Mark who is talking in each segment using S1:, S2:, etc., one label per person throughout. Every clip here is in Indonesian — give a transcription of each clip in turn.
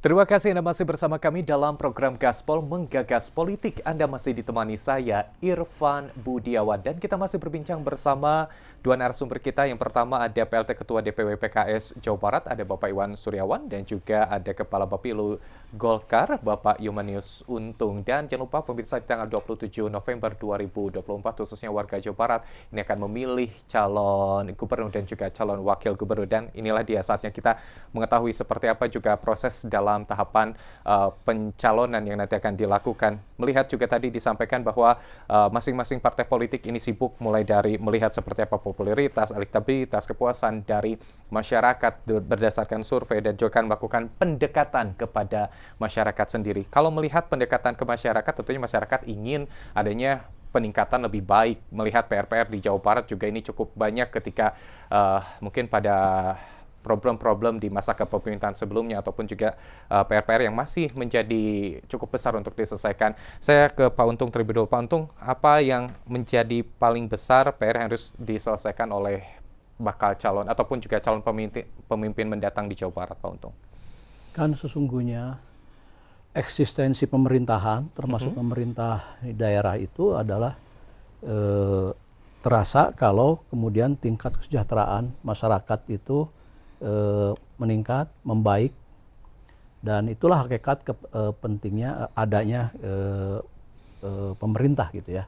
S1: Terima kasih Anda masih bersama kami dalam program Gaspol Menggagas Politik. Anda masih ditemani saya, Irfan Budiawan. Dan kita masih berbincang bersama dua narasumber kita. Yang pertama ada PLT Ketua DPW PKS Jawa Barat, ada Bapak Iwan Suryawan. Dan juga ada Kepala Bapilu Golkar, Bapak Yumanius Untung. Dan jangan lupa pemirsa, di tanggal 27 November 2024, khususnya warga Jawa Barat, ini akan memilih calon gubernur dan juga calon wakil gubernur. Dan inilah dia saatnya kita mengetahui seperti apa juga proses dalam tahapan pencalonan yang nanti akan dilakukan. Melihat juga tadi disampaikan bahwa masing-masing partai politik ini sibuk mulai dari melihat seperti apa popularitas, elektabilitas, kepuasan dari masyarakat berdasarkan survei dan juga melakukan pendekatan kepada masyarakat sendiri. Kalau melihat pendekatan ke masyarakat, tentunya masyarakat ingin adanya peningkatan lebih baik. Melihat PR-PR di Jawa Barat juga ini cukup banyak ketika mungkin pada problem-problem di masa kepemimpinan sebelumnya ataupun juga PR-PR yang masih menjadi cukup besar untuk diselesaikan. Saya ke Pak Untung terlebih dahulu. Pak Untung, apa yang menjadi paling besar PR yang harus diselesaikan oleh bakal calon ataupun juga calon pemimpin mendatang di Jawa Barat, Pak Untung?
S2: Kan sesungguhnya eksistensi pemerintahan, termasuk pemerintah di daerah itu adalah terasa kalau kemudian tingkat kesejahteraan masyarakat itu meningkat, membaik, dan itulah hakikat pentingnya adanya pemerintah gitu ya.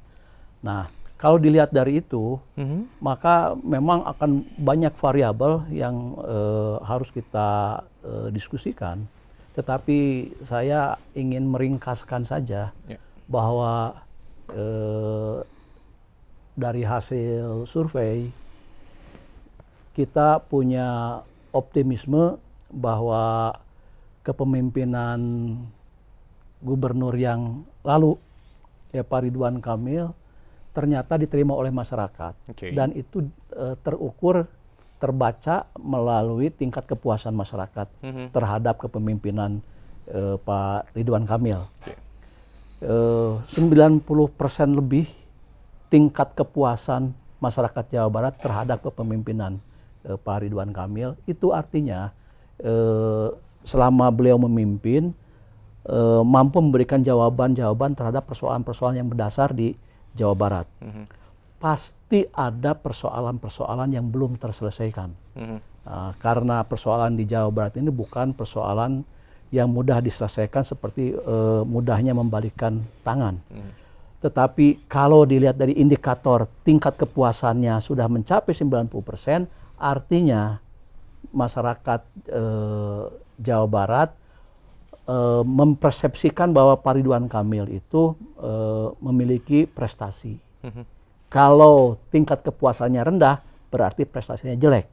S2: Nah, kalau dilihat dari itu, maka memang akan banyak variabel yang harus kita diskusikan. Tetapi saya ingin meringkaskan saja bahwa dari hasil survei kita punya optimisme bahwa kepemimpinan gubernur yang lalu, ya Pak Ridwan Kamil, ternyata diterima oleh masyarakat. Dan itu terukur, terbaca melalui tingkat kepuasan masyarakat terhadap kepemimpinan Pak Ridwan Kamil. 90% lebih tingkat kepuasan masyarakat Jawa Barat terhadap kepemimpinan Pak Ridwan Kamil. Itu artinya selama beliau memimpin mampu memberikan jawaban-jawaban terhadap persoalan-persoalan yang berdasar di Jawa Barat. Pasti ada persoalan-persoalan yang belum terselesaikan. Karena persoalan di Jawa Barat ini bukan persoalan yang mudah diselesaikan seperti mudahnya membalikkan tangan. Tetapi kalau dilihat dari indikator tingkat kepuasannya sudah mencapai 90%, artinya masyarakat Jawa Barat mempersepsikan bahwa Pak Ridwan Kamil itu memiliki prestasi. Kalau tingkat kepuasannya rendah, berarti prestasinya jelek.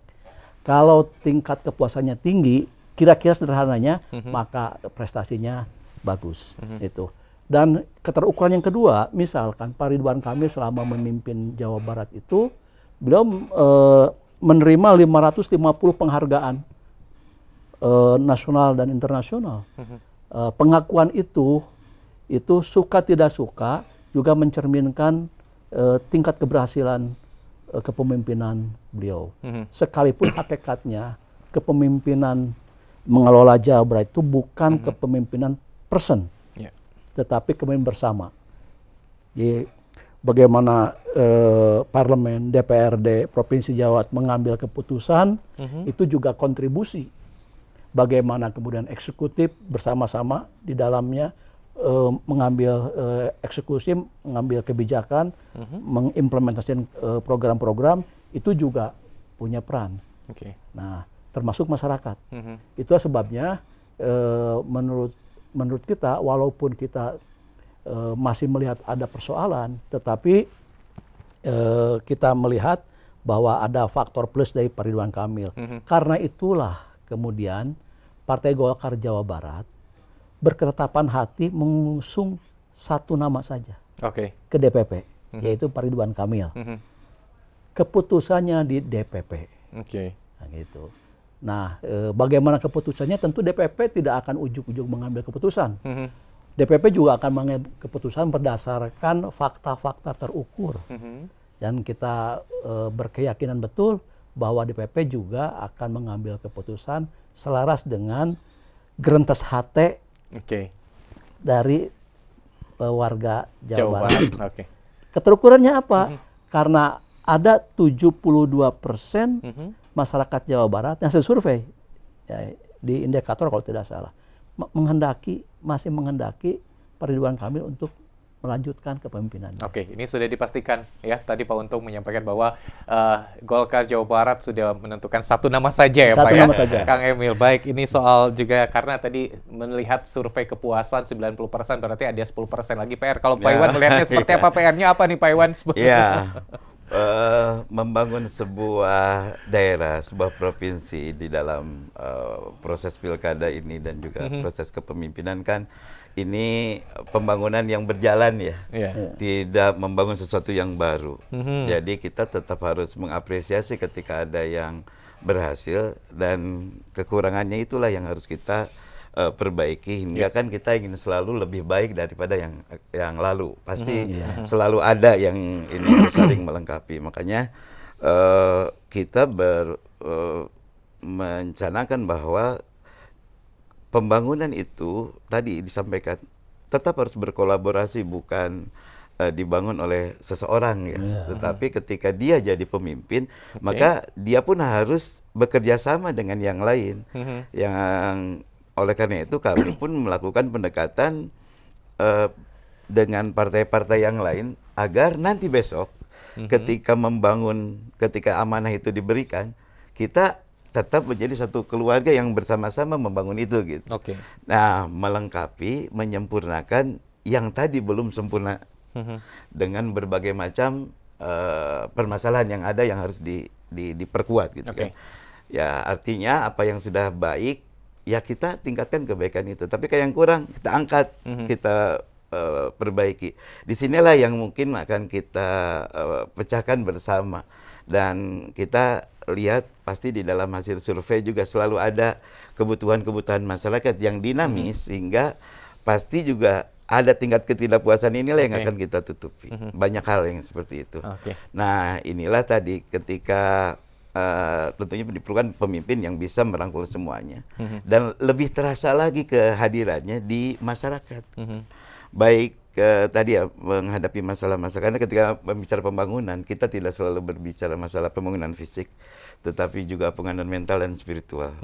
S2: Kalau tingkat kepuasannya tinggi, kira-kira sederhananya, maka prestasinya bagus. Itu. Dan keterukuran yang kedua, misalkan Pak Ridwan Kamil selama memimpin Jawa Barat itu, beliau menerima 550 penghargaan nasional dan internasional. Pengakuan itu suka tidak suka juga mencerminkan tingkat keberhasilan kepemimpinan beliau. Sekalipun hakikatnya kepemimpinan mengelola Jawa Barat itu bukan kepemimpinan person, tetapi kepemimpinan bersama. Jadi bagaimana parlemen, DPRD, Provinsi Jawa mengambil keputusan, itu juga kontribusi. Bagaimana kemudian eksekutif bersama-sama di dalamnya mengambil eksekusi, mengambil kebijakan, mengimplementasikan program-program, itu juga punya peran. Nah, termasuk masyarakat. Itulah sebabnya menurut kita, walaupun kita masih melihat ada persoalan, tetapi kita melihat bahwa ada faktor plus dari Pak Ridwan Kamil. Karena itulah kemudian Partai Golkar Jawa Barat berketetapan hati mengusung satu nama saja ke DPP, yaitu Pak Ridwan Kamil. Keputusannya di DPP. Nah, gitu. Nah, bagaimana keputusannya? Tentu DPP tidak akan ujuk-ujuk mengambil keputusan. DPP juga akan mengambil keputusan berdasarkan fakta-fakta terukur. Dan kita berkeyakinan betul bahwa DPP juga akan mengambil keputusan selaras dengan Gerentes HT
S1: Oke.
S2: dari warga Jawa Barat.
S1: Oke.
S2: Keterukurannya apa? Karena ada 72% masyarakat Jawa Barat yang saya survei ya, di indikator kalau tidak salah masih menghendaki Pak Ridwan Kamil untuk melanjutkan kepemimpinannya.
S1: Oke, ini sudah dipastikan ya. Tadi Pak Untung menyampaikan bahwa Golkar Jawa Barat sudah menentukan satu nama saja ya
S2: Satu
S1: Pak
S2: nama
S1: ya.
S2: saja.
S1: Kang Emil, baik ini soal juga karena tadi melihat survei kepuasan 90% berarti ada 10% lagi PR. Kalau Pak Iwan melihatnya seperti apa PR-nya apa nih Pak Iwan?
S3: Ya, membangun sebuah daerah, sebuah provinsi di dalam proses pilkada ini dan juga proses kepemimpinan kan ini pembangunan yang berjalan ya, tidak membangun sesuatu yang baru. Jadi kita tetap harus mengapresiasi ketika ada yang berhasil dan kekurangannya itulah yang harus kita perbaiki hingga kan kita ingin selalu lebih baik daripada yang lalu. Pasti selalu ada yang ini harus saling melengkapi. Makanya kita merencanakan bahwa pembangunan itu tadi disampaikan tetap harus berkolaborasi, bukan dibangun oleh seseorang ya. Tetapi ketika dia jadi pemimpin, maka dia pun harus bekerja sama dengan yang lain. Yang oleh karena itu kami pun melakukan pendekatan dengan partai-partai yang lain agar nanti besok ketika ketika amanah itu diberikan, kita tetap menjadi satu keluarga yang bersama-sama membangun itu gitu. Nah, melengkapi, menyempurnakan yang tadi belum sempurna dengan berbagai macam permasalahan yang ada yang harus diperkuat gitu kan. Ya, artinya apa yang sudah baik ya kita tingkatkan kebaikan itu. Tapi kayak yang kurang kita angkat, kita perbaiki. Disinilah yang mungkin akan kita pecahkan bersama. Dan kita lihat pasti di dalam hasil survei juga selalu ada kebutuhan-kebutuhan masyarakat yang dinamis sehingga pasti juga ada tingkat ketidakpuasan inilah yang akan kita tutupi. Banyak hal yang seperti itu. Nah, inilah tadi ketika tentunya diperlukan pemimpin yang bisa merangkul semuanya dan lebih terasa lagi kehadirannya di masyarakat. Baik tadi ya menghadapi masalah-masalah, karena ketika berbicara pembangunan kita tidak selalu berbicara masalah pembangunan fisik, tetapi juga pembangunan mental dan spiritual.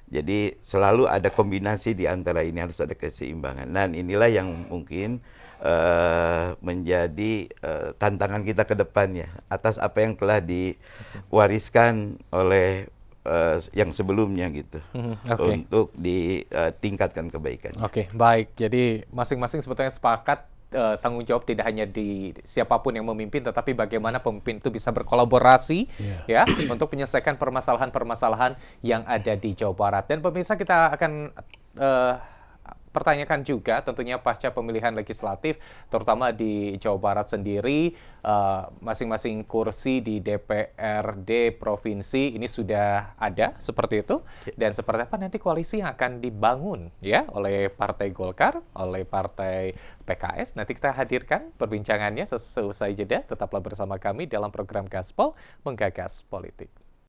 S3: Jadi selalu ada kombinasi di antara ini, harus ada keseimbangan. Dan inilah yang mungkin menjadi tantangan kita ke depannya atas apa yang telah diwariskan oleh yang sebelumnya gitu, untuk ditingkatkan kebaikan.
S1: Baik. Jadi masing-masing sebetulnya sepakat tanggung jawab tidak hanya di siapapun yang memimpin, tetapi bagaimana pemimpin itu bisa berkolaborasi ya untuk menyelesaikan permasalahan-permasalahan yang ada di Jawa Barat. Dan pemirsa, kita akan pertanyakan juga tentunya pasca pemilihan legislatif, terutama di Jawa Barat sendiri, masing-masing kursi di DPRD provinsi ini sudah ada seperti itu, dan seperti apa nanti koalisi yang akan dibangun ya oleh Partai Golkar, oleh Partai PKS. Nanti kita hadirkan perbincangannya seusai jeda. Tetaplah bersama kami dalam program Gaspol Menggagas Politik.